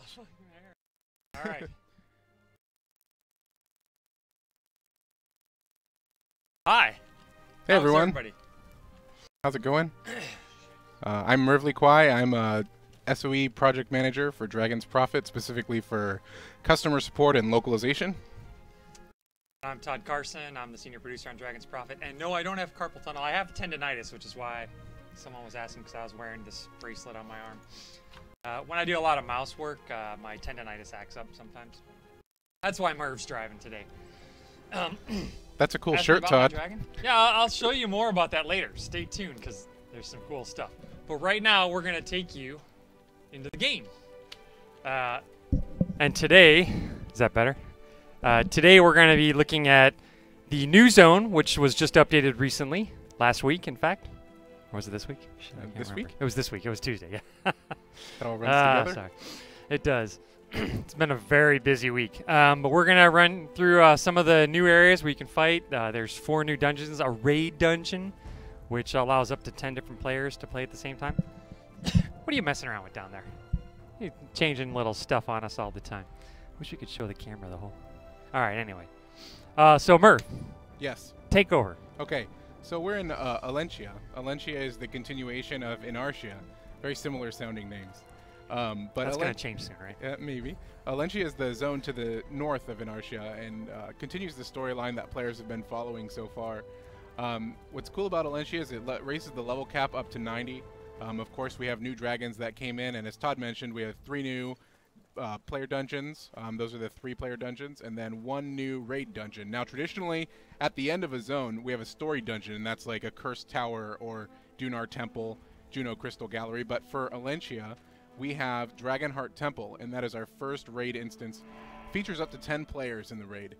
All right. Hi. Hey everyone. Everybody? How's it going? I'm Mervly Kwai. I'm a SOE project manager for Dragon's Profit, specifically for customer support and localization. I'm Todd Carson. I'm the senior producer on Dragon's Profit. And no, I don't have carpal tunnel. I have tendonitis, which is why someone was asking because I was wearing this bracelet on my arm. When I do a lot of mouse work, my tendonitis acts up sometimes. That's why Merv's driving today. That's a cool shirt, Todd. Yeah, I'll show you more about that later. Stay tuned because there's some cool stuff. But right now, we're going to take you into the game. And today, is that better? Today, we're going to be looking at the new zone, which was just updated recently, last week, in fact. Or was it this week? This week? It was this week. It was Tuesday, yeah. That all runs together? Sorry. It does. It's been a very busy week. But we're going to run through some of the new areas where you can fight. There's 4 new dungeons. A raid dungeon, which allows up to 10 different players to play at the same time. What are you messing around with down there? You're changing little stuff on us all the time. Wish we could show the camera the whole... All right, anyway. So, Murph. Yes. Take over. Okay. So we're in Alenia. Alenia is the continuation of Inartia. Very similar sounding names. But that's going to change soon, right? Yeah, maybe. Alenia is the zone to the north of Inartia and continues the storyline that players have been following so far. What's cool about Alenia is it raises the level cap up to 90. Of course, we have new dragons that came in, and as Todd mentioned, we have 3 new player dungeons. Those are the 3-player dungeons, and then 1 new raid dungeon. Now, traditionally, at the end of a zone, we have a story dungeon, and that's like a Cursed Tower or Dunar Temple, Juno Crystal Gallery. But for Alenia, we have Dragonheart Temple, and that is our first raid instance. Features up to 10 players in the raid.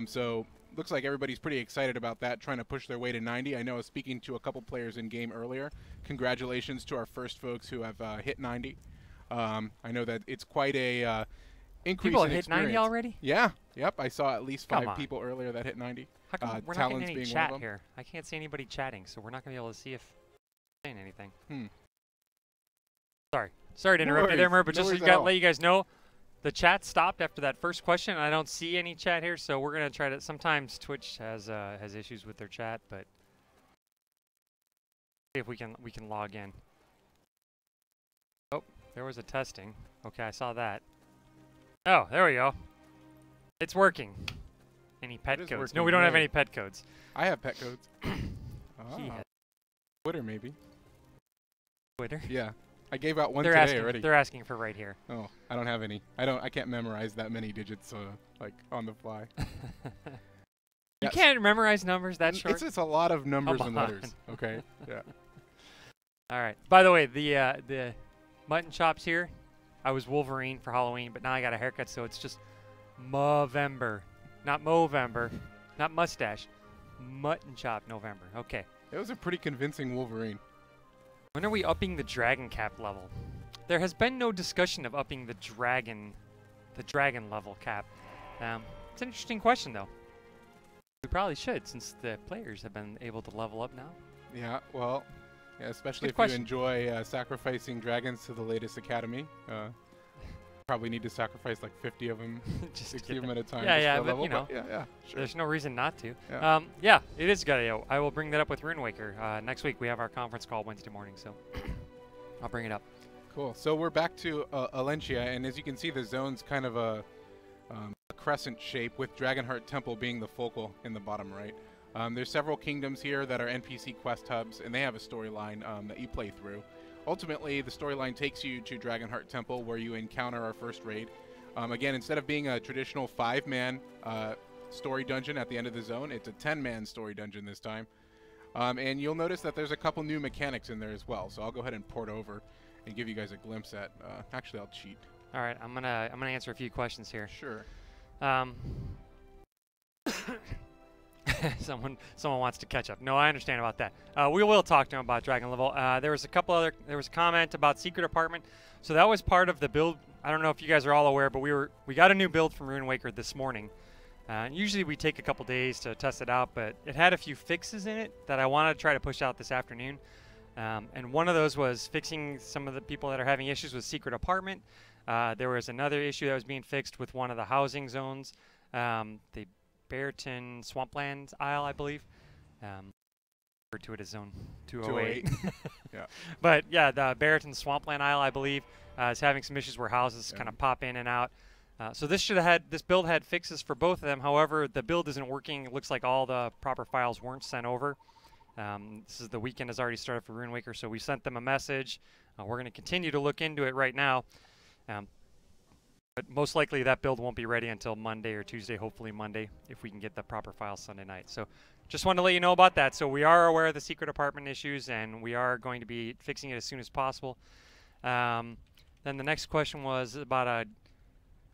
So looks like everybody's pretty excited about that, trying to push their way to 90. I know I was speaking to a couple players in game earlier. Congratulations to our first folks who have hit 90. I know that it's quite a increase People in have hit 90 already? Yeah. Yep. I saw at least 5 people earlier that hit 90. How come we're not getting any chat here? I can't see anybody chatting, so we're not going to be able to see if saying anything. Sorry to interrupt you there, Murph, but just to let you guys know, the chat stopped after that first question. I don't see any chat here, so we're going to try to... Sometimes Twitch has issues with their chat, but see if we can log in. Oh, there was a testing. Okay, I saw that. Oh, there we go. It's working. Any pet codes? No, we don't have any pet codes. I have pet codes. Twitter, maybe. Twitter? Yeah. I gave out one today already. They're asking for right here. Oh, I don't have any. I can't memorize that many digits like on the fly. You can't memorize numbers that short? It's a lot of numbers and letters. Okay. Yeah. All right. By the way, the mutton chops here, I was Wolverine for Halloween, but now I got a haircut, so it's just Movember. Not Movember. Not mustache. Mutton chop November. Okay. It was a pretty convincing Wolverine. When are we upping the dragon cap level? There has been no discussion of upping the dragon level cap. It's an interesting question, though. We probably should, since the players have been able to level up now. Yeah, well, yeah, especially if you enjoy sacrificing dragons to the latest academy. Probably need to sacrifice like 50 of them, 60 of them at a time. Yeah, but you know, sure. There's no reason not to. Yeah, yeah, it is good. I will bring that up with RuneWaker. Next week we have our conference call Wednesday morning, so I'll bring it up. Cool. So we're back to Alenia, and as you can see, the zone's kind of a crescent shape, with Dragonheart Temple being the focal in the bottom right. There's several kingdoms here that are NPC quest hubs, and they have a storyline that you play through. Ultimately, the storyline takes you to Dragonheart Temple, where you encounter our first raid. Again, instead of being a traditional 5-man story dungeon at the end of the zone, it's a 10-man story dungeon this time. And you'll notice that there's a couple new mechanics in there as well. So I'll go ahead and port over and give you guys a glimpse at. Actually, I'll cheat. All right, I'm gonna answer a few questions here. Sure. Someone wants to catch up. No, I understand about that. We will talk to him about dragon level. There was a comment about secret apartment. So that was part of the build. I don't know if you guys are all aware, but we got a new build from RuneWaker this morning. Usually we take a couple days to test it out, but it had a few fixes in it that I wanted to try to push out this afternoon. And one of those was fixing some of the people that are having issues with secret apartment. There was another issue that was being fixed with one of the housing zones, the Barreton Swamplands Isle, I believe. Referred to it as Zone 208. Yeah. But yeah, the Barreton Swampland Isle, I believe, is having some issues where houses kind of pop in and out. So this build had fixes for both of them. However, the build isn't working. It looks like all the proper files weren't sent over. The weekend has already started for Rune Waker, so we sent them a message. We're going to continue to look into it right now. But most likely that build won't be ready until Monday or Tuesday, hopefully Monday, if we can get the proper files Sunday night. So just wanted to let you know about that. So we are aware of the secret apartment issues, and we are going to be fixing it as soon as possible. Then the next question was about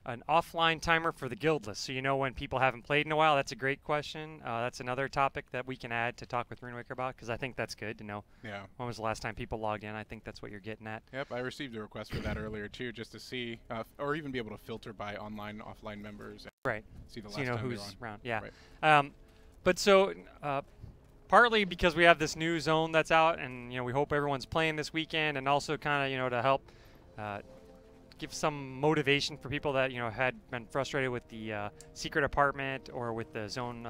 an offline timer for the guild list. So you know when people haven't played in a while. That's a great question. That's another topic that we can add to talk with Rune Waker about, because I think that's good to know. Yeah. When was the last time people logged in? I think that's what you're getting at. Yep, I received a request for that earlier too, just to see, or even be able to filter by online, offline members. Right. See the last so you know time who's around. Yeah. Right. But so partly because we have this new zone that's out, and we hope everyone's playing this weekend, and also kind of to help give some motivation for people that had been frustrated with the secret apartment or with the zone,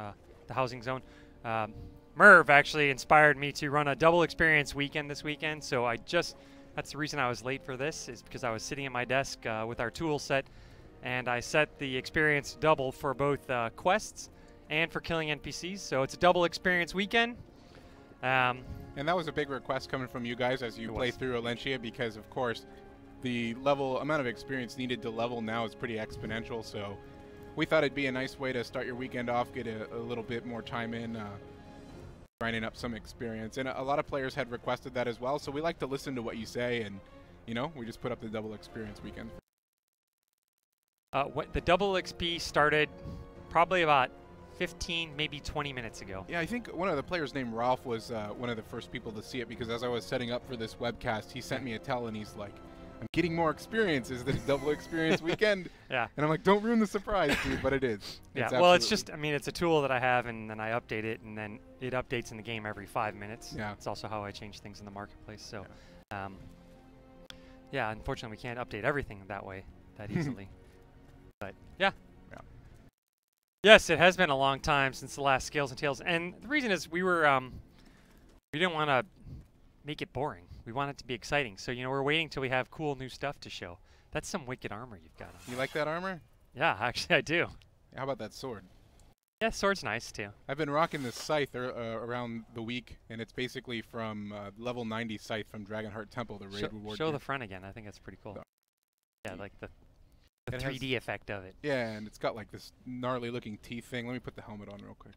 the housing zone. Merv actually inspired me to run a double experience weekend this weekend. So that's the reason I was late for this, is because I was sitting at my desk with our tool set, and I set the experience double for both quests and for killing NPCs. So it's a double experience weekend. And that was a big request coming from you guys as you play through Alenia, because of course the amount of experience needed to level now is pretty exponential. So we thought it'd be a nice way to start your weekend off, get a little bit more time in, grinding up some experience. And a lot of players had requested that as well. So we like to listen to what you say, and we just put up the double experience weekend. The double XP started probably about 15, maybe 20 minutes ago. Yeah, I think one of the players named Ralph was one of the first people to see it, because as I was setting up for this webcast, he sent me a tell, and he's like, I'm getting more experience. Is this double experience weekend? Yeah. And I'm like, don't ruin the surprise, dude, but it is. Yeah, well, it's just, it's a tool that I have, and then I update it, and then it updates in the game every 5 minutes. Yeah. It's also how I change things in the marketplace. So, yeah, unfortunately, we can't update everything that way, that easily. But, yeah. Yes, it has been a long time since the last Scales and Tales. And the reason is we didn't want to make it boring. We want it to be exciting. So, we're waiting till we have cool new stuff to show. That's some wicked armor you've got on. You like that armor? Yeah, actually I do. How about that sword? Yeah, sword's nice too. I've been rocking this scythe around the week, and it's basically from level 90 scythe from Dragonheart Temple, the raid reward. Show the front again. I think that's pretty cool. Yeah, like the 3D effect of it. Yeah, and it's got like this gnarly looking teeth thing. Let me put the helmet on real quick.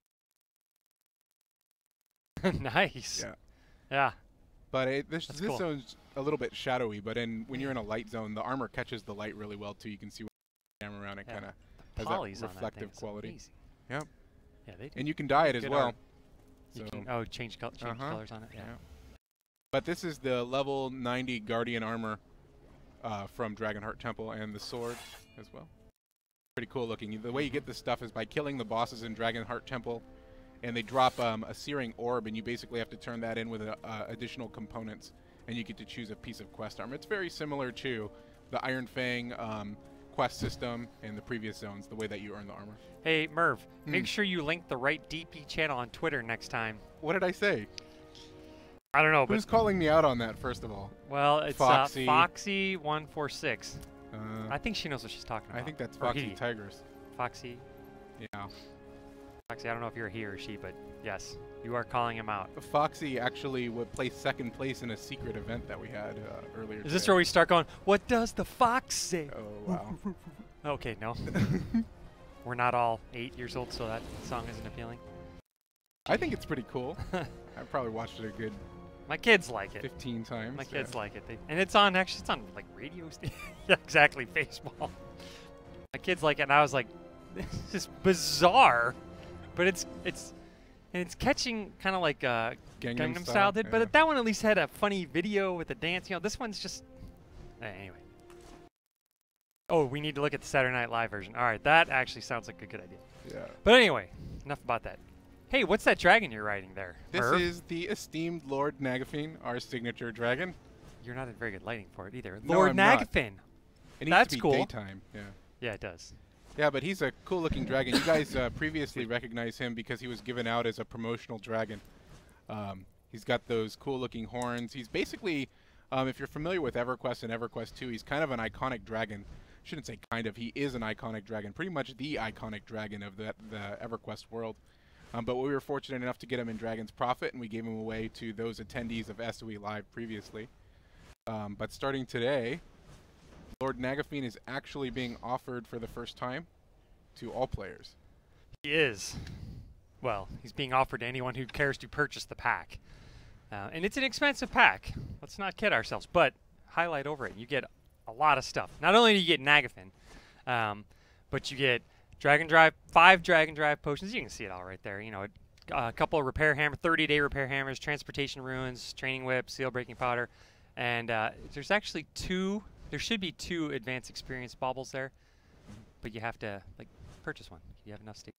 Nice. Yeah. Yeah. But this cool. zone's a little bit shadowy, but when you're in a light zone, the armor catches the light really well too. You can see what the camera around it kind of has that reflective quality. Yep. Yeah, they do. And you can dye it as well. You can, change colors on it. Yeah. But this is the level 90 Guardian armor from Dragonheart Temple, and the sword as well. Pretty cool looking. The way you get this stuff is by killing the bosses in Dragonheart Temple, and they drop a searing orb, and you basically have to turn that in with additional components, and you get to choose a piece of quest armor. It's very similar to the Iron Fang quest system in the previous zones, the way that you earn the armor. Hey, Merv, make sure you link the right DP channel on Twitter next time. What did I say? I don't know. Who's calling me out on that, first of all? Well, it's Foxy. Foxy146. I think she knows what she's talking about. I think that's Foxy Tigress. Foxy? Yeah. Foxy, I don't know if you're a he or she, but yes, you are calling him out. Foxy actually would place second place in a secret event that we had earlier today. Is this where we start going, what does the fox say? Oh, wow. Okay, no. We're not all 8 years old, so that song isn't appealing. I think it's pretty cool. I've probably watched it a good... My kids like it. 15 times. My kids like it. And it's on, actually, it's on, like, radio yeah, exactly, baseball. My kids like it, and I was like, this is bizarre. But it's catching kind of like Gangnam Style did. Yeah. But that one at least had a funny video with a dance. This one's just... Anyway. Oh, we need to look at the Saturday Night Live version. All right, that actually sounds like a good idea. Yeah. But anyway, enough about that. Hey, what's that dragon you're riding there? This is the esteemed Lord Nagafen, our signature dragon. You're not in very good lighting for it either. No, Lord I'm Nagafen. Not. It needs That's to be cool. daytime. Yeah. Yeah, it does. Yeah, but he's a cool-looking dragon. You guys previously recognized him because he was given out as a promotional dragon. He's got those cool-looking horns. He's basically, if you're familiar with EverQuest and EverQuest 2, he's kind of an iconic dragon. Shouldn't say kind of. He is an iconic dragon. Pretty much the iconic dragon of the EverQuest world. But we were fortunate enough to get him in Dragon's Prophet, and we gave him away to those attendees of SOE Live previously. But starting today, Lord Nagafen is actually being offered for the first time to all players. He is. Well, he's being offered to anyone who cares to purchase the pack. And it's an expensive pack. Let's not kid ourselves. But highlight over it, you get a lot of stuff. Not only do you get Nagafen, but you get Dragon Drive, 5 Dragon Drive potions. You can see it all right there. You know, a couple of repair hammer, 30-day repair hammers, transportation ruins, training whip, seal breaking powder, and there's actually 2. There should be 2 advanced experience baubles there, but you have to like purchase one. You have enough station.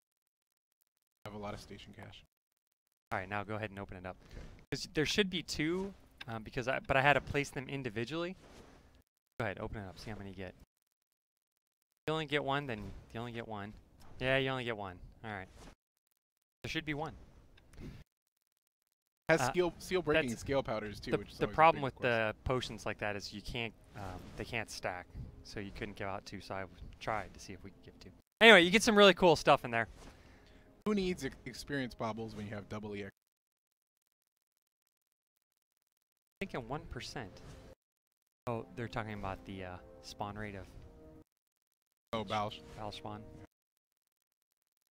I have a lot of station cash. All right, now go ahead and open it up. Okay. There should be 2, but I had to place them individually. Go ahead, open it up. See how many you get. If you only get 1, then you only get 1. Yeah, you only get 1. All right. There should be 1. Has seal breaking scale powders too. Which is the problem with the potions like that is you can't, they can't stack. So you couldn't give out 2. So I tried to see if we could give 2. Anyway, you get some really cool stuff in there. Who needs experience baubles when you have double EX? I'm thinking 1%. Oh, they're talking about the spawn rate of. Oh, Balsh. Battle spawn.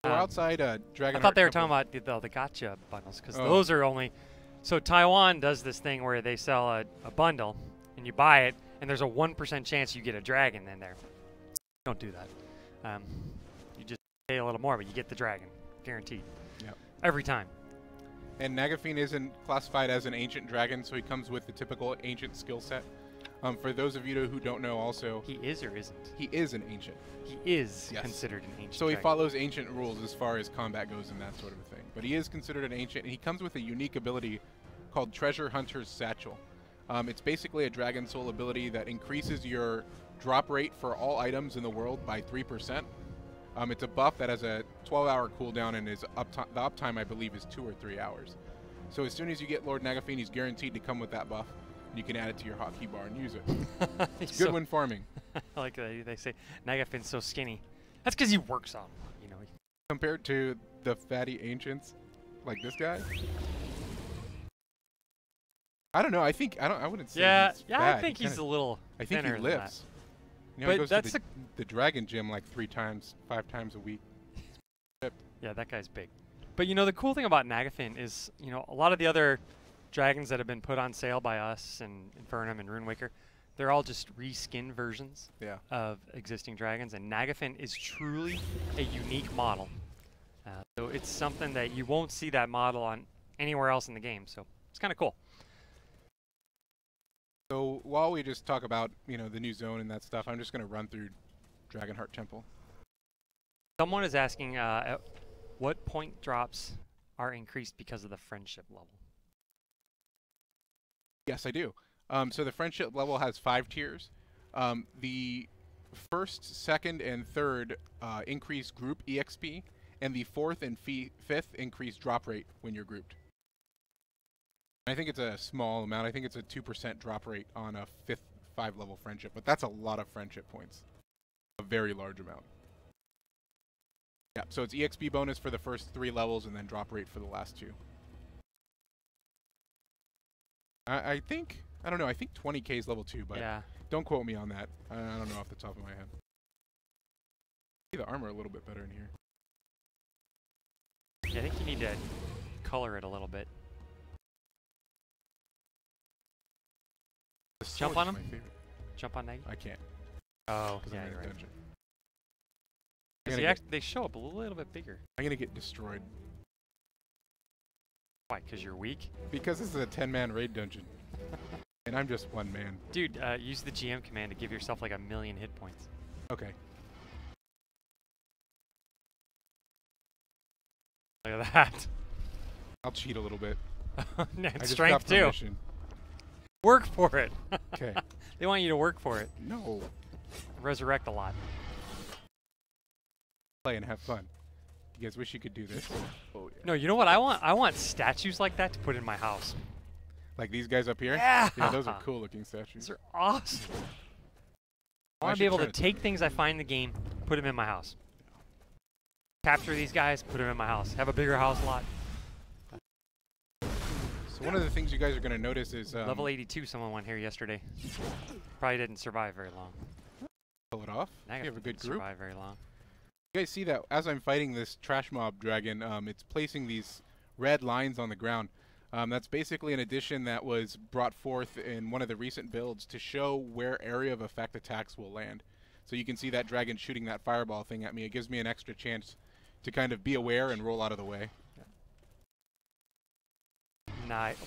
We're outside Dragon. I thought they were talking about the gotcha bundles, because those are only. So Taiwan does this thing where they sell a bundle, and you buy it, and there's a 1% chance you get a dragon in there. Don't do that. You just pay a little more, but you get the dragon, guaranteed. Yep. Every time. And Nagafen isn't classified as an ancient dragon, so he comes with the typical ancient skill set. For those of you who don't know, also he is or isn't. He is an ancient. He is considered an ancient. So he dragon. follows ancient rules as far as combat goes and that sort of a thing. But he is considered an ancient, and he comes with a unique ability called Treasure Hunter's Satchel. It's basically a Dragon Soul ability that increases your drop rate for all items in the world by 3%. It's a buff that has a 12-hour cooldown, and the uptime, I believe, is 2 or 3 hours. So as soon as you get Lord Nagafen, he's guaranteed to come with that buff. You can add it to your hotkey bar and use it. It's good when farming. Like they say, Nagafen's so skinny. That's because he works on, you know. Compared to the fatty ancients, like this guy. I don't know. I think I wouldn't say. He's fat. I think he's a little. I think he lifts. You know, but he goes that's to the dragon gym like 5 times a week. Yeah, that guy's big. But you know, the cool thing about Nagafen is, you know, a lot of the other dragons that have been put on sale by us and Infernum and Runewaker, they're all just reskin versions of existing dragons, and Nagafen is truly a unique model. So it's something that you won't see that model on anywhere else in the game, so it's kind of cool. So while we just talk about, you know, the new zone and that stuff, I'm just going to run through Dragonheart Temple. Someone is asking what point drops are increased because of the friendship level. Yes, I do. So the friendship level has 5 tiers. The first, second, and third increase group EXP, and the fourth and fifth increase drop rate when you're grouped. I think it's a small amount. I think it's a 2% drop rate on a 5th level friendship, but that's a lot of friendship points. A very large amount. Yeah, so it's EXP bonus for the first 3 levels and then drop rate for the last 2. I think, I don't know, I think 20k is level 2, but don't quote me on that. I don't know off the top of my head. I see the armor a little bit better in here. Yeah, I think you need to color it a little bit. Jump on him? Jump on Nagi? I can't. Oh, yeah, you're right. They show up a little bit bigger. I'm going to get destroyed. Why? Because you're weak? Because this is a 10-man raid dungeon. And I'm just 1 man. Dude, use the GM command to give yourself like 1,000,000 hit points. Okay. Look at that. I'll cheat a little bit. And strength too. Work for it. Okay. They want you to work for it. No. resurrect a lot. Play and have fun. You guys wish you could do this? Oh yeah. No, you know what I want? I want statues like that to put in my house. Like these guys up here? Yeah. Yeah, those are cool looking statues. These are awesome. I want to be able to take things I find in the game, put them in my house. Capture these guys, put them in my house. Have a bigger house lot. So one of the things you guys are going to notice is level 82. Someone went here yesterday. Probably didn't survive very long. Pull it off. You have a good group. Survive very long. You guys see that as I'm fighting this trash mob dragon, it's placing these red lines on the ground. That's basically an addition that was brought forth in one of the recent builds to show where area of effect attacks will land. So you can see that dragon shooting that fireball thing at me. It gives me an extra chance to kind of be aware and roll out of the way.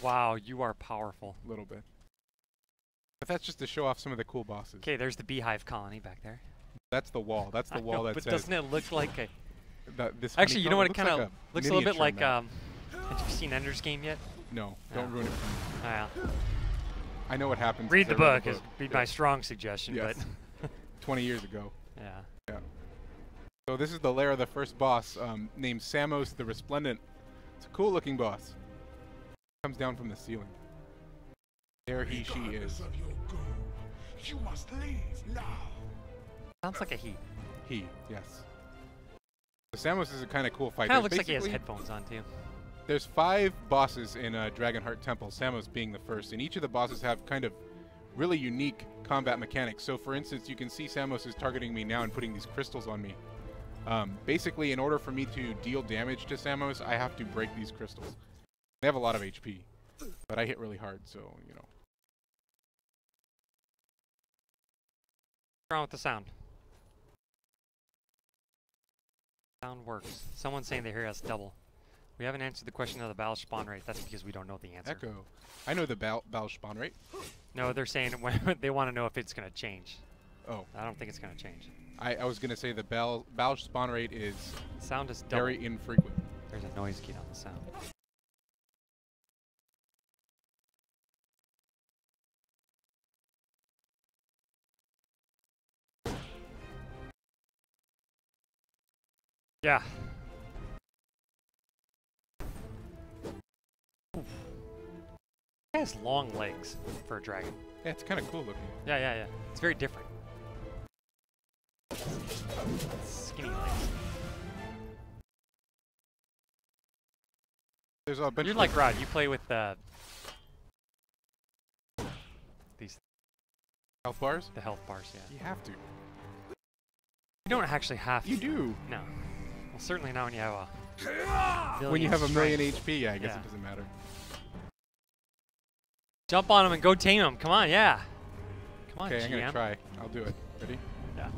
Wow, you are powerful. A little bit. But that's just to show off some of the cool bosses. Okay, there's the beehive colony back there. That's the wall. That's the wall that but says... doesn't it look like a... This Actually, you know what? It kind of like looks a little bit like... map. Have you seen Ender's Game yet? No, don't ruin it for me. Yeah. I know what happens. Read the book is my strong suggestion, yes. but... 20 years ago. Yeah. Yeah. So this is the lair of the first boss, named Samos the Resplendent. It's a cool looking boss. Comes down from the ceiling. There she is. You must leave now. Sounds like a he. He, yes. So Samos is a kind of cool fight. Kind of looks like he has headphones on too. There's 5 bosses in Dragonheart Temple, Samos being the first, and each of the bosses have kind of really unique combat mechanics. So for instance, you can see Samos is targeting me now and putting these crystals on me. Basically, in order for me to deal damage to Samos, I have to break these crystals. They have a lot of HP, but I hit really hard, so, you know. What's wrong with the sound? Sound works. Someone's saying they hear us double. We haven't answered the question of the battle spawn rate. That's because we don't know the answer. Echo. I know the battle spawn rate. No, they're saying they want to know if it's going to change. Oh. I don't think it's going to change. I was going to say the battle spawn rate is sound is double. Very infrequent. There's a noise key on the sound. Yeah. It has long legs for a dragon. Yeah, it's kind of cool looking. Yeah, yeah, yeah. It's very different. Skinny legs. There's a bunch. You're like Rod. You play with these health bars. The health bars, yeah. You have to. You don't actually have to. You do. No. Well, certainly not when you have a. When you have a million HP, yeah, I guess it doesn't matter. Jump on him and go tame him. Come on, yeah. Come on, okay, GM. I'm gonna try. I'll do it. Ready? Yeah.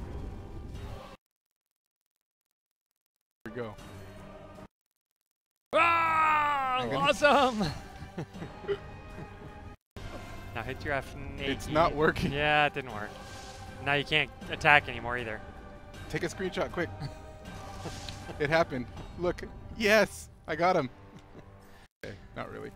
Here we go. Ah, awesome! Now hit your F. It's not working. Yeah, it didn't work. Now you can't attack anymore either. Take a screenshot, quick. It happened. Look. Yes! I got him. Okay, not really.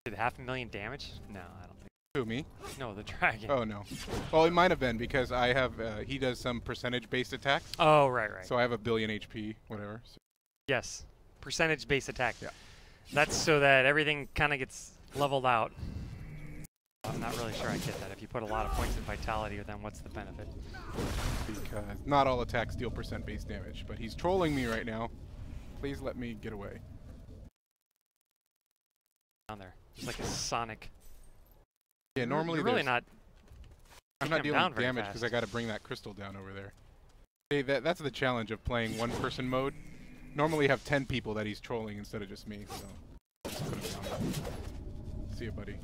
Did 500,000 damage? No, I don't think. Who, me? No, the dragon. Oh, no. Well, it might have been because I have, he does some percentage-based attacks. Oh, right. So I have a billion HP, whatever. So. Yes. Percentage-based attack. Yeah. That's so that everything kind of gets leveled out. I'm not really sure I get that. If you put a lot of points in vitality, then what's the benefit? Because not all attacks deal percent-based damage, but he's trolling me right now. Please let me get away. Down there. It's like a Sonic. Yeah, normally you're really not. I'm not dealing damage because I got to bring that crystal down over there. Hey, that's the challenge of playing one-person mode. Normally you have 10 people that he's trolling instead of just me, so just put him down. See you, buddy.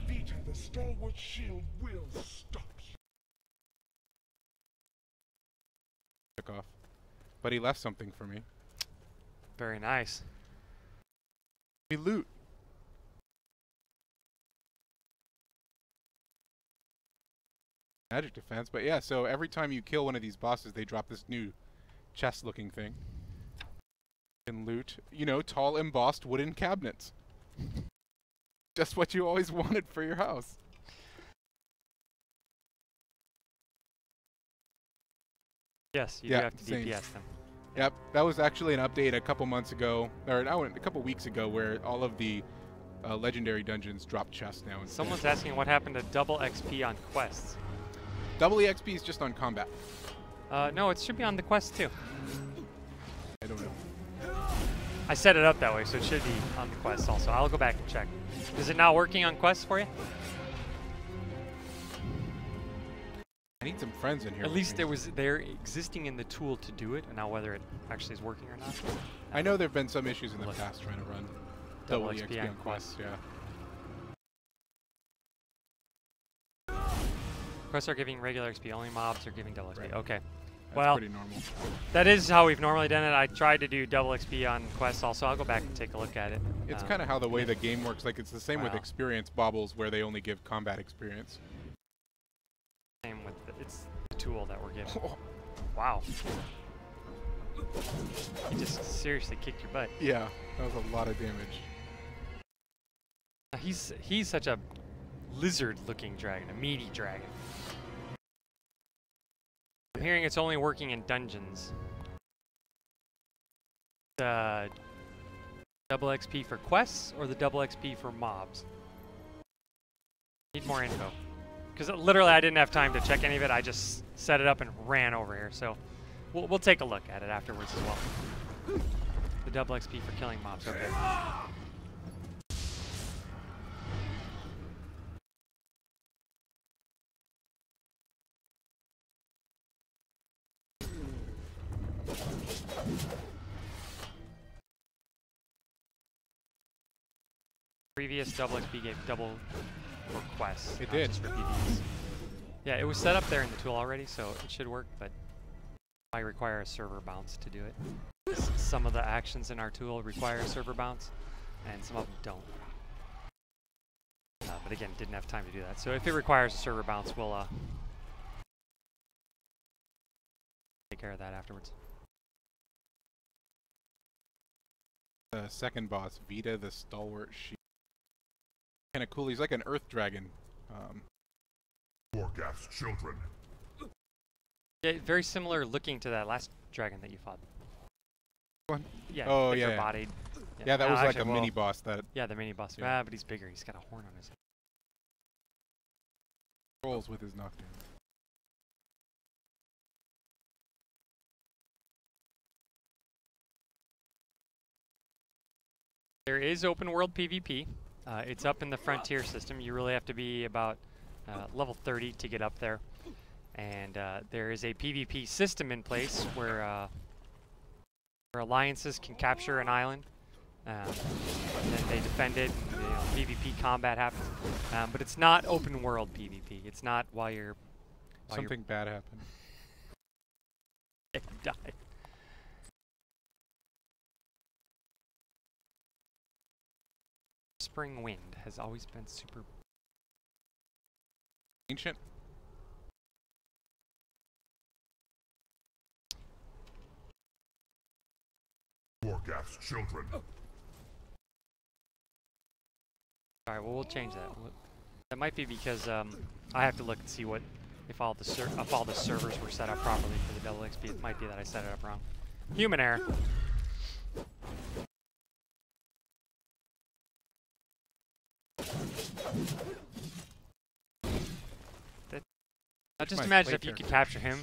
Vita, the stalwart shield will stop you. Took off. But he left something for me. Very nice. We loot. Magic defense, but yeah, so every time you kill one of these bosses, they drop this new chest-looking thing. And loot, you know, tall embossed wooden cabinets. Just what you always wanted for your house. Yes, you do have to same. DPS them. Yep, that was actually an update a couple months ago, or a couple weeks ago, where all of the legendary dungeons drop chests now. Someone's asking what happened to double XP on quests. Double EXP is just on combat. No, it should be on the quest too. I don't know. I set it up that way, so it should be on the quest also. I'll go back and check. Is it not working on quests for you? I need some friends in here. At least it was there existing in the tool to do it, and now whether it actually is working or not. I know there have been some issues in the past trying to run Double XP on quests. Yeah. Quests are giving regular XP, only mobs are giving double XP. Right. Okay. That's Well, pretty normal. that is how we've normally done it. I tried to do double XP on quests also. I'll go back and take a look at it. It's kind of how the way the game works. Like, it's the same with Wow. experience baubles, where they only give combat experience. Same with it's the tool that we're given. Wow. You just seriously kicked your butt. Yeah, that was a lot of damage. He's such a lizard-looking dragon, a meaty dragon. I'm hearing it's only working in dungeons. The double XP for quests or the double XP for mobs? Need more info. Because literally I didn't have time to check any of it. I just set it up and ran over here. So we'll take a look at it afterwards as well. The double XP for killing mobs. Okay. Previous double XP gave double for quests. It not did. just for PvPs. Yeah, it was set up there in the tool already, so it should work, but I require a server bounce to do it. Some of the actions in our tool require a server bounce, and some of them don't. But again, didn't have time to do that. So if it requires a server bounce, we'll take care of that afterwards. The second boss, Vita the Stalwart Shield. Kind of cool. He's like an earth dragon. Morgath's children. Yeah, very similar looking to that last dragon that you fought. One? Yeah, Oh, thicker yeah. bodied. Yeah, that No, was like actually, a mini boss that Yeah, the mini boss. Yeah. Ah, but he's bigger. He's got a horn on his head. rolls with his knockdown. There is open world PvP. It's up in the frontier system. You really have to be about level 30 to get up there. And there is a PvP system in place where alliances can capture an island. And then they defend it, and PvP combat happens. But it's not open world PvP. It's not while you're... Something bad happened. You die. Spring Wind has always been super... Ancient? Morgath's children. Alright, well, we'll change that. That might be because I have to look and see what if all the servers were set up properly for the double XP. It might be that I set it up wrong. Human error. Now just my imagine if plate you there. could capture him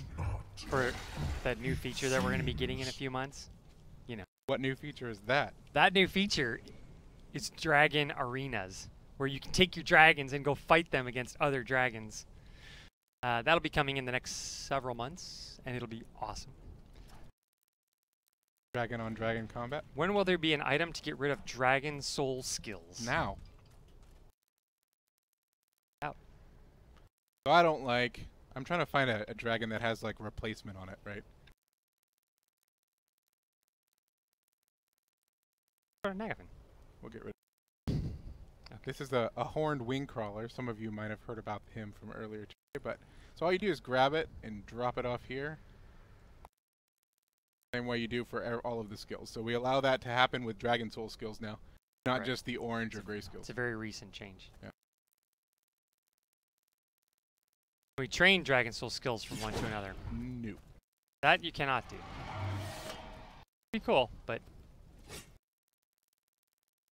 for that new feature that we're going to be getting in a few months. You know. What new feature is that? That new feature is dragon arenas, where you can take your dragons and go fight them against other dragons. That'll be coming in the next several months, and it'll be awesome. Dragon on dragon combat? When will there be an item to get rid of dragon soul skills? Now. Out. So I don't like... I'm trying to find a dragon that has like replacement on it, right? Lord Nagafen. We'll get rid of it. This is a horned wing crawler. Some of you might have heard about him from earlier today, but so all you do is grab it and drop it off here. Same way you do for all of the skills. So we allow that to happen with Dragon Soul skills now. Not Right. just the orange or gray skills. It's a very recent change. Yeah. We train Dragon Soul skills from one to another. Nope. That you cannot do. Be cool, but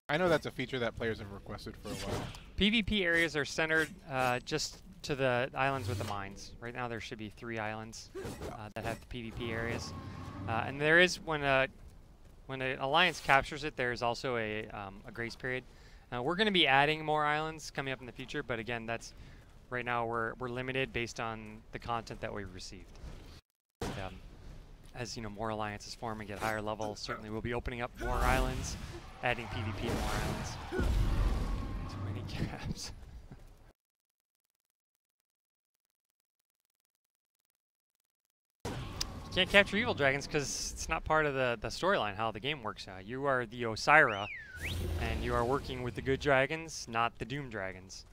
I know that's a feature that players have requested for a while. PvP areas are centered just to the islands with the mines. Right now there should be 3 islands that have the PvP areas. And there is, when an alliance captures it, there's also a grace period. We're going to be adding more islands coming up in the future, but again, that's right now we're limited based on the content that we've received. And, as you know, more alliances form and get higher level, certainly we'll be opening up more islands, adding PvP to more islands. Too many caps. You can't capture evil dragons because it's not part of the storyline, how the game works. You are the Osira, and you are working with the good dragons, not the Doom dragons.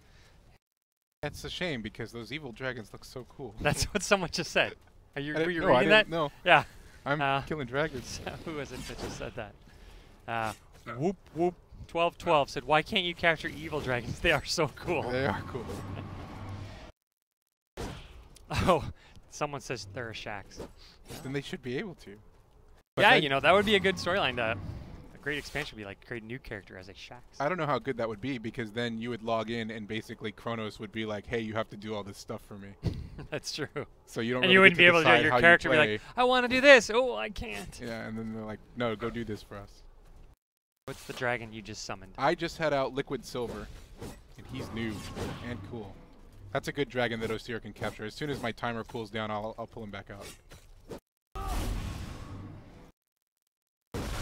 That's a shame because those evil dragons look so cool. That's what someone just said. Were you I reading that? No, Yeah. I'm killing dragons. Who was it that just said that? Whoop whoop 1212 said, "Why can't you capture evil dragons? They are so cool." They are cool. Oh, someone says there are shacks. Then they should be able to. But Yeah, then, you know, that would be a good storyline. A great expansion would be like create a new character as a shacks. I don't know how good that would be because then you would log in and basically Kronos would be like, "Hey, you have to do all this stuff for me." That's true. So you don't. And really you wouldn't get be able to do decide it. Your how you character would be play. like, "I want to do this. Oh, I can't." Yeah, and then they're like, "No, go do this for us." What's the dragon you just summoned? I just had out Liquid Silver, and he's new and cool. That's a good dragon that Osir can capture. As soon as my timer cools down, I'll pull him back out.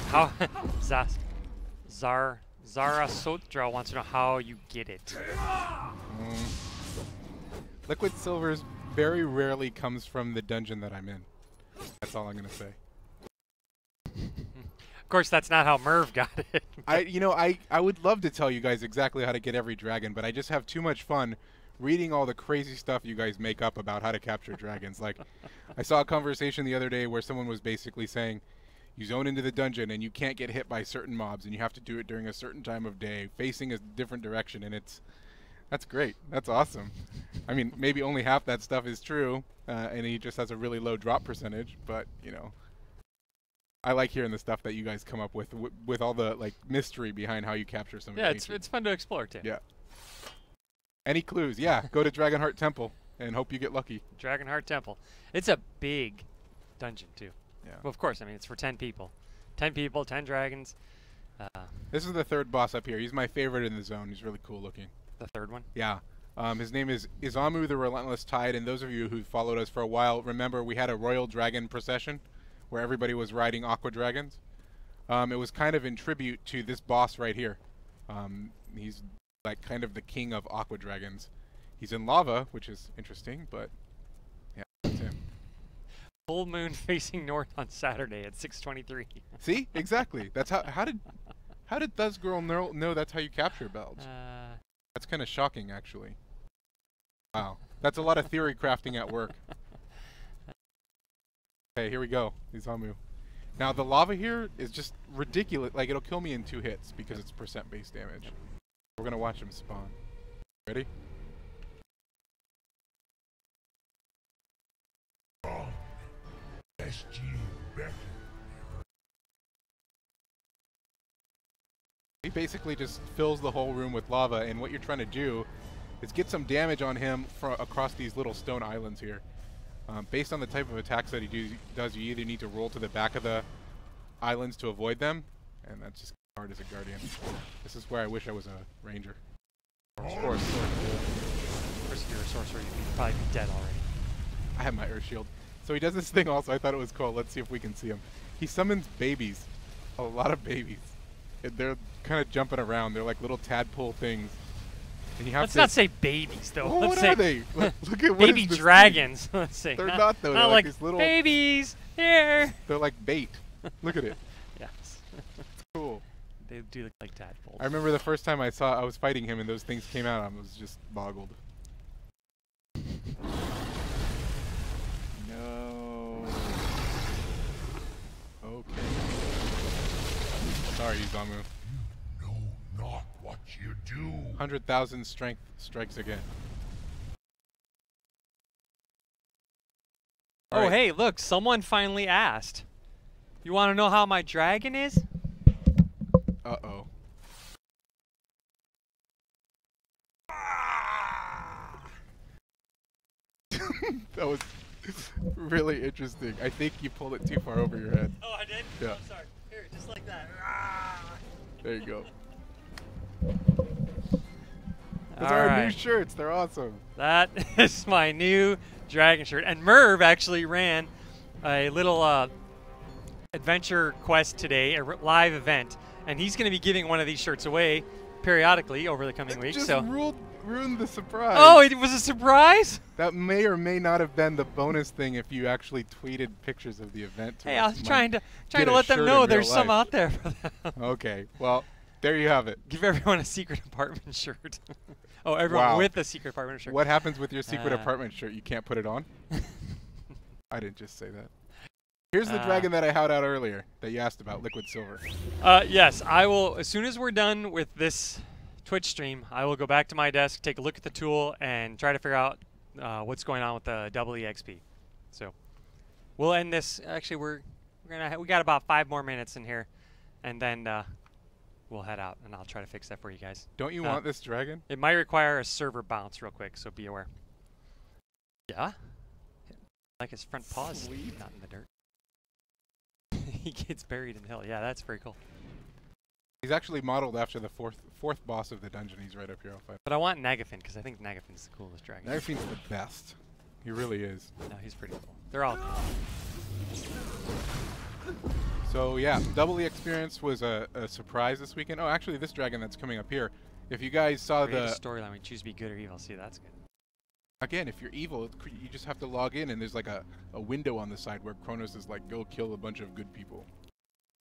How Zara Sotra wants to know how you get it. Liquid Silver's very rarely comes from the dungeon that I'm in. That's all I'm gonna say. Of course, that's not how Merv got it. I would love to tell you guys exactly how to get every dragon, but I just have too much fun reading all the crazy stuff you guys make up about how to capture dragons. Like, I saw a conversation the other day where someone was basically saying, you zone into the dungeon and you can't get hit by certain mobs, and you have to do it during a certain time of day, facing a different direction, and that's great. That's awesome. I mean, maybe only half that stuff is true, and he just has a really low drop percentage, but, you know. I like hearing the stuff that you guys come up with all the like mystery behind how you capture some. Yeah, it's fun to explore too. Yeah. Any clues? Yeah, go to Dragonheart Temple and hope you get lucky. Dragonheart Temple. It's a big dungeon too. Yeah. Well, of course. I mean, it's for 10 people. 10 people, 10 dragons. This is the third boss up here. He's my favorite in the zone. He's really cool looking. The third one. Yeah. His name is Izamu the Relentless Tide, and those of you who followed us for a while remember we had a royal dragon procession where everybody was riding aqua dragons. It was kind of in tribute to this boss right here. He's like kind of the king of aqua dragons. He's in lava, which is interesting, but yeah, that's him. Full moon facing north on Saturday at 6:23. See, exactly. That's how did Thus Girl know that's how you capture bells? That's kind of shocking, actually. Wow, that's a lot of theory crafting at work. Okay, here we go. Izamu. Now the lava here is just ridiculous. Like, it'll kill me in 2 hits because it's percent base damage. We're gonna watch him spawn. Ready? He basically just fills the whole room with lava, and what you're trying to do is get some damage on him across these little stone islands here. Based on the type of attacks that he does, you either need to roll to the back of the islands to avoid them, and that's just hard as a guardian. This is where I wish I was a ranger. Or a sorcerer. Of course, if you're a sorcerer, you'd probably be dead already. I have my earth shield. So he does this thing also. I thought it was cool. Let's see if we can see him. He summons babies. A lot of babies. And they're kind of jumping around. They're like little tadpole things. And you have Let's not say babies, though. Oh, Let's what say are they? Look at what baby is this dragons. Let's say. They're not, though. They're Not like like these little babies. Here. They're like bait. Look at it. Yes. Cool. They do look like tadpoles. I remember the first time I was fighting him and those things came out, I was just boggled. No. Okay. Sorry, Izamu. You know you do. 100,000 strength strikes again. Oh, Alright. hey, look, someone finally asked. You want to know how my dragon is? Uh-oh. That was really interesting. I think you pulled it too far over your head. Oh, I did? Yeah. I'm sorry. Here, just like that. There you go. Those All are our right. new shirts. They're awesome. That is my new dragon shirt. And Merv actually ran a little adventure quest today, a live event, and he's going to be giving one of these shirts away periodically over the coming weeks. Just So. ruined the surprise. Oh, it was a surprise? That may or may not have been the bonus thing if you actually tweeted pictures of the event. To Hey, us. I was trying to get a let them shirt know in there's real some life. out there for them. Okay, well, there you have it. Give everyone a secret apartment shirt. Oh, everyone Wow. with a secret apartment shirt. What happens with your secret Uh. apartment shirt? You can't put it on? I didn't just say that. Here's the dragon that I had out earlier that you asked about, Liquid Silver. Yes, I will. As soon as we're done with this Twitch stream, I will go back to my desk, take a look at the tool, and try to figure out what's going on with the double EXP. So we'll end this. Actually, we got about 5 more minutes in here, and then we'll head out, and I'll try to fix that for you guys. Don't you want this dragon? It might require a server bounce real quick, so be aware. Yeah, like his front paws Sweet. not in the dirt. He gets buried in the hill. Yeah, that's very cool. He's actually modeled after the fourth boss of the dungeon. He's right up here. I'll fight. But I want Nagafen because I think Nagafen's the coolest dragon. Nagafen's the best. He really is. No, he's pretty cool. They're all cool. So yeah, double the experience was a surprise this weekend. Oh, actually, this dragon that's coming up here. If you guys saw Create a the storyline. We choose to be good or evil. See, that's good. again, if you're evil, you just have to log in, and there's like a window on the side where Kronos is like, go kill a bunch of good people.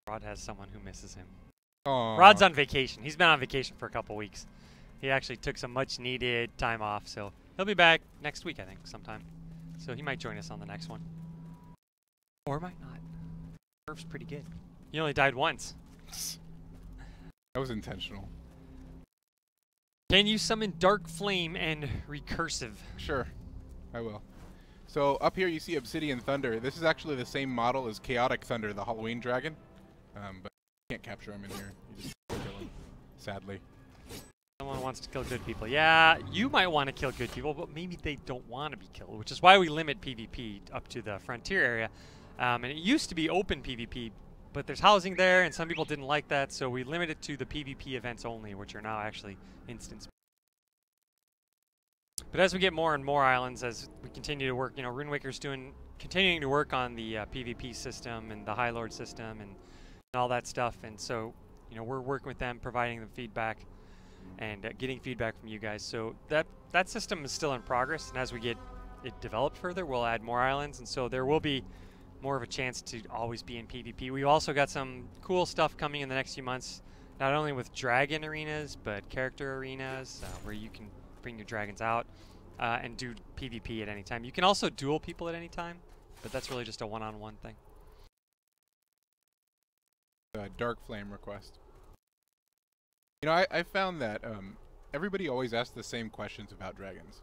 Rod has someone who misses him. Aww. Rod's on vacation. He's been on vacation for a couple weeks. He actually took some much-needed time off, so he'll be back next week, I think, sometime. So he might join us on the next one. Or might not. Merv's pretty good. He only died once. That was intentional. Can you summon Dark Flame and Recursive? Sure, I will. So up here you see Obsidian Thunder. This is actually the same model as Chaotic Thunder, the Halloween dragon. But you can't capture him in here. You just kill him, sadly. Someone wants to kill good people. Yeah, you might want to kill good people, but maybe they don't want to be killed, which is why we limit PvP up to the frontier area. And it used to be open PvP, but there's housing there, and some people didn't like that, so we limit it to the PvP events only, which are now actually instance. But as we get more and more islands, as we continue to work, RuneWaker's continuing to work on the PvP system and the High Lord system and all that stuff, and so we're working with them, providing them feedback and getting feedback from you guys. So that system is still in progress, and as we get it developed further, we'll add more islands, and so there will be more of a chance to always be in PvP. We've also got some cool stuff coming in the next few months, not only with dragon arenas, but character arenas where you can bring your dragons out and do PvP at any time. You can also duel people at any time, but that's really just a one-on-one thing. Dark Flame request. I found that everybody always asks the same questions about dragons.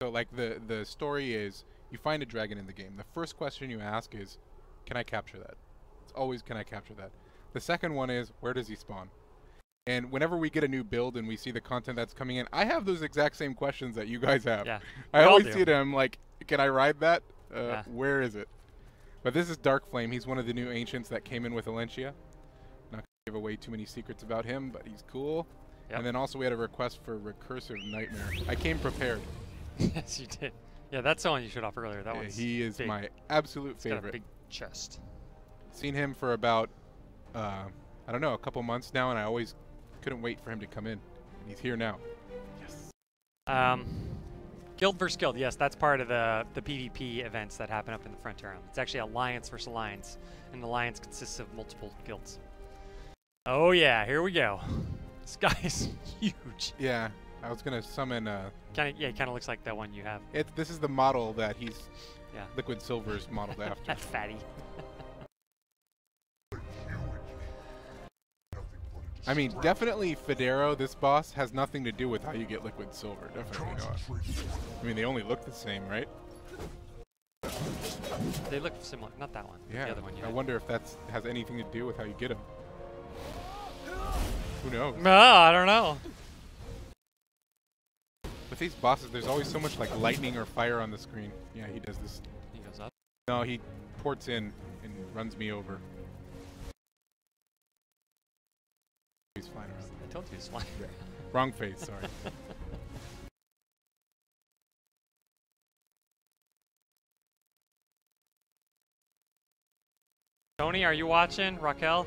So like the story is, you find a dragon in the game. The first question you ask is, can I capture that? It's always, can I capture that? The second one is, where does he spawn? And whenever we get a new build and we see the content that's coming in, I have those exact same questions that you guys have. Yeah, I all always do. see it and I'm like, can I ride that? Yeah. Where is it? But this is Dark Flame. He's one of the new ancients that came in with Alenia. Not going to give away too many secrets about him, but he's cool. Yep. And then also we had a request for Recursive Nightmare. I came prepared. Yes, you did. Yeah, that's the one you showed off earlier. That one's He is big. my absolute He's got a favorite. big chest. Seen him for about, I don't know, a couple months now, and I always couldn't wait for him to come in. And he's here now. Yes. Guild versus guild. Yes, that's part of the PvP events that happen up in the Frontier Island. It's actually alliance versus alliance, and the alliance consists of multiple guilds. Oh yeah, here we go. This guy's huge. Yeah, I was gonna summon. Kind of looks like that one you have. This is the model that he's. Yeah. Liquid Silver is modeled after. That's fatty. I mean, definitely Federo, this boss, has nothing to do with how you get liquid silver. Definitely not. I mean, they only look the same, right? They look similar. Not that one. Yeah. The other one. Yeah. I wonder if that has anything to do with how you get them. Who knows? No, I don't know. With these bosses, there's always so much like lightning or fire on the screen. Yeah, he does this. He goes up. No, he ports in and runs me over. He's flying around. I told you he's flying. Yeah. Wrong face, sorry. Tony, are you watching? Raquel?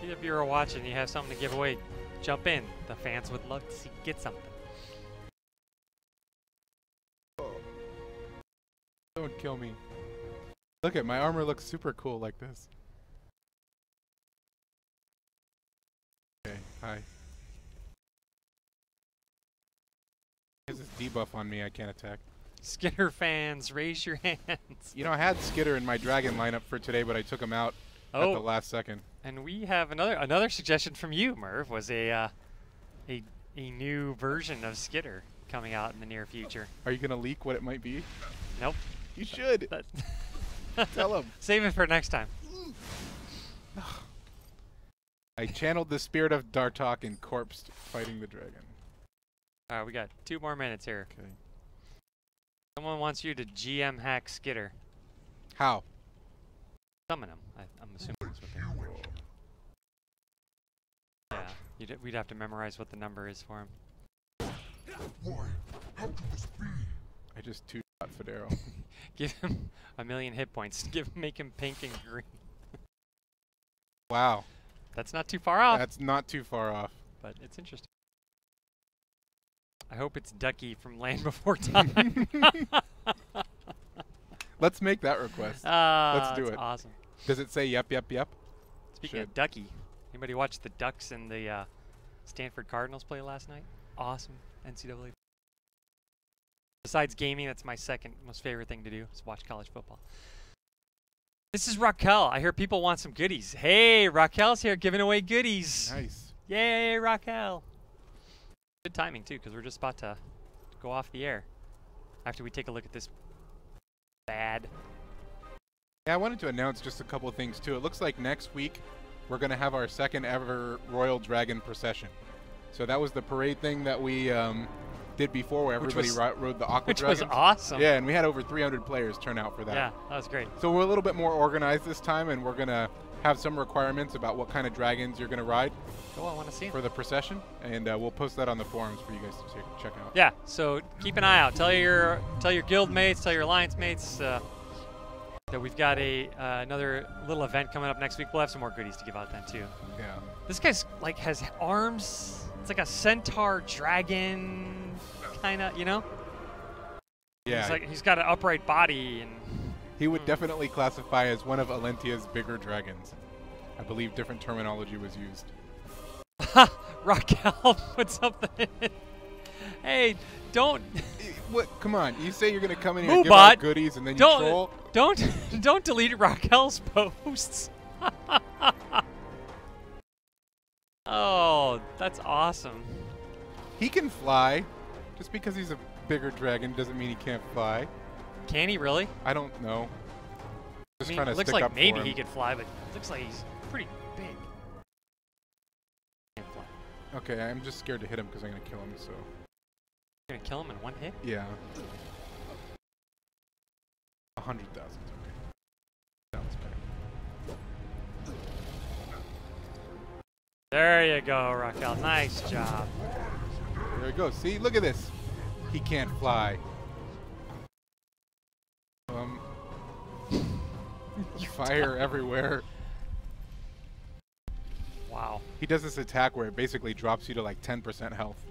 If you're watching, you have something to give away. Jump in. The fans would love to see you get something. Don't kill me. Look at my armor looks super cool like this. Okay, hi. He has this debuff on me, I can't attack. Skitter fans, raise your hands. You know, I had Skitter in my dragon lineup for today, but I took him out at the last second. And we have another suggestion from you, Merv, was a new version of Skitter coming out in the near future. Are you gonna leak what it might be? Nope. You should. Tell him. Save it for next time. I channeled the spirit of Dartok and corpsed fighting the dragon. All right, we got 2 more minutes here. Okay. Someone wants you to GM hack Skitter. How? Summon him. I'm assuming that's what they want. Yeah, we'd have to memorize what the number is for him. Why? How could this be? I just two-shot Federo. Give him 1,000,000 hit points. Make him pink and green. Wow. That's not too far off. That's not too far off. But it's interesting. I hope it's Ducky from Land Before Time. Let's make that request. Let's do it. Awesome. Does it say yep, yep, yep? Speaking of Ducky, anybody watch the Ducks and the Stanford Cardinals play last night? Awesome NCAA. Besides gaming, that's my second most favorite thing to do is watch college football. This is Raquel. I hear people want some goodies. Hey, Raquel's here giving away goodies. Nice. Yay, Raquel. Good timing, too, because we're just about to go off the air after we take a look at this bad. Yeah, I wanted to announce just a couple of things, too. It looks like next week we're going to have our second ever Royal Dragon procession. So that was the parade thing that we did before where everybody rode the Aqua Dragons. Which was awesome. Yeah, and we had over 300 players turn out for that. Yeah, that was great. So we're a little bit more organized this time, and we're going to have some requirements about what kind of dragons you're going to ride. Oh, I want to see for the procession, and we'll post that on the forums for you guys to check out. Yeah, so keep an eye out. Tell your guild mates, tell your alliance mates that we've got another little event coming up next week. We'll have some more goodies to give out then too. Yeah. This guy's like has arms. It's like a centaur dragon, kind of, you know? Yeah. He's got an upright body, and he would definitely classify as one of Alentia's bigger dragons. I believe different terminology was used. Raquel put something in. Hey, don't. What? Come on! You say you're gonna come in here and give out goodies, and then you troll. Don't delete Raquel's posts. Oh, that's awesome. He can fly. Just because he's a bigger dragon doesn't mean he can't fly. Can he really? I don't know. Just I mean, trying to it looks stick like up maybe for him. he could fly, but it looks like he's pretty big. Can't fly. Okay, I'm just scared to hit him because I'm gonna kill him. So. You're gonna kill him in one hit? Yeah. 100,000. Okay. Sounds better. There you go, Raquel. Nice job. There we go. See, look at this. He can't fly. Fire everywhere. Wow. He does this attack where it basically drops you to like 10% health.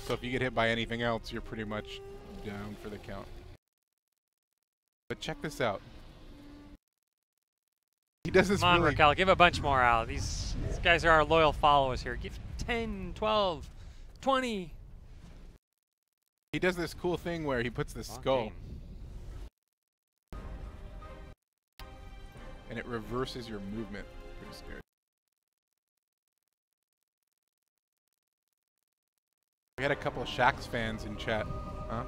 So if you get hit by anything else, you're pretty much down for the count. But check this out. He does this Come on, really... Raquel, give a bunch more out. These guys are our loyal followers here. Give 10, 12, 20. He does this cool thing where he puts the skull. And it reverses your movement. Pretty scary. We had a couple of Shaxx fans in chat. Huh?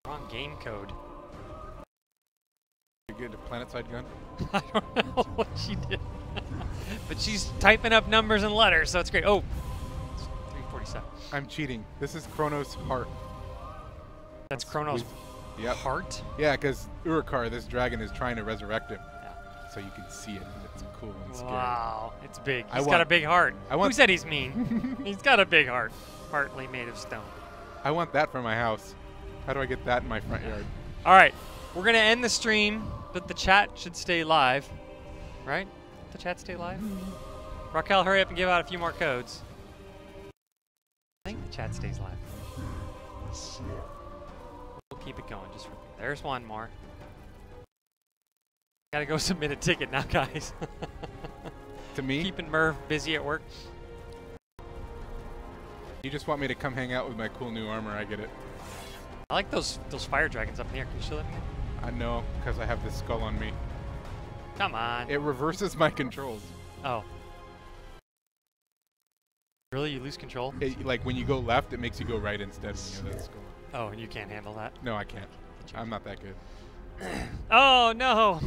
Wrong game code. You get a planetside gun? I don't know what she did. But she's typing up numbers and letters, so it's great. Oh, it's 347. I'm cheating. This is Chronos' heart. That's Chronos' Yep. heart? Yeah, because Urukar, this dragon, is trying to resurrect him. Yeah. So you can see it, and it's cool and scary. Wow, it's big. I He's got want- a big heart. I want- Who said he's mean? He's got a big heart, partly made of stone. I want that for my house. How do I get that in my front yard? All right, we're going to end the stream, but the chat should stay live, right? The chat stay live? Raquel, hurry up and give out a few more codes. I think the chat stays live. We'll keep it going just for there's one more. Gotta go submit a ticket now, guys. To me? Keeping Merv busy at work. You just want me to come hang out with my cool new armor, I get it. I like those fire dragons up in the air. Can you show that to me? I know, because I have this skull on me. Come on. It reverses my controls. Oh. Really? You lose control? Like, when you go left, it makes you go right instead when you have that skull. Oh, and you can't handle that? No, I can't. I'm not that good. Oh, no.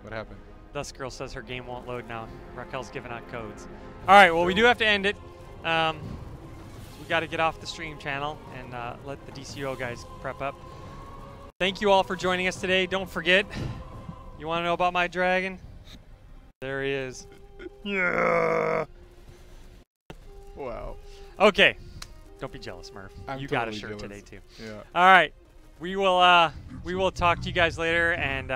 What happened? Dust Girl says her game won't load now. Raquel's giving out codes. All right, well, we do have to end it. We got to get off the stream channel and let the DCO guys prep up. Thank you all for joining us today. Don't forget, you want to know about my dragon? There he is. Yeah. Wow. Okay. Don't be jealous, Murph. I'm You got a totally shirt jealous. today, too. Yeah. All right. We will talk to you guys later and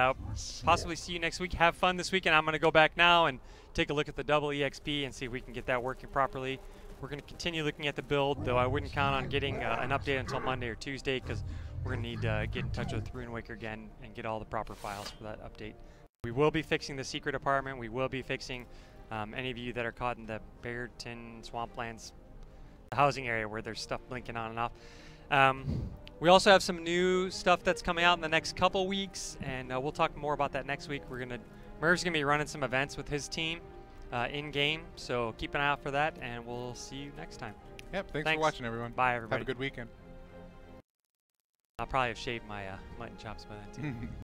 possibly see you next week. Have fun this weekend. I'm going to go back now and take a look at the double EXP and see if we can get that working properly. We're going to continue looking at the build, though I wouldn't count on getting an update until Monday or Tuesday because we're going to need to get in touch with RuneWaker again and get all the proper files for that update. We will be fixing the secret apartment. We will be fixing any of you that are caught in the Bearton Swamplands, the housing area where there's stuff blinking on and off. We also have some new stuff that's coming out in the next couple weeks, and we'll talk more about that next week. Merv's gonna be running some events with his team in game, so keep an eye out for that, and we'll see you next time. Yep. Thanks for watching, everyone. Bye, everybody. Have a good weekend. I'll probably have shaved my mutton chops by then too.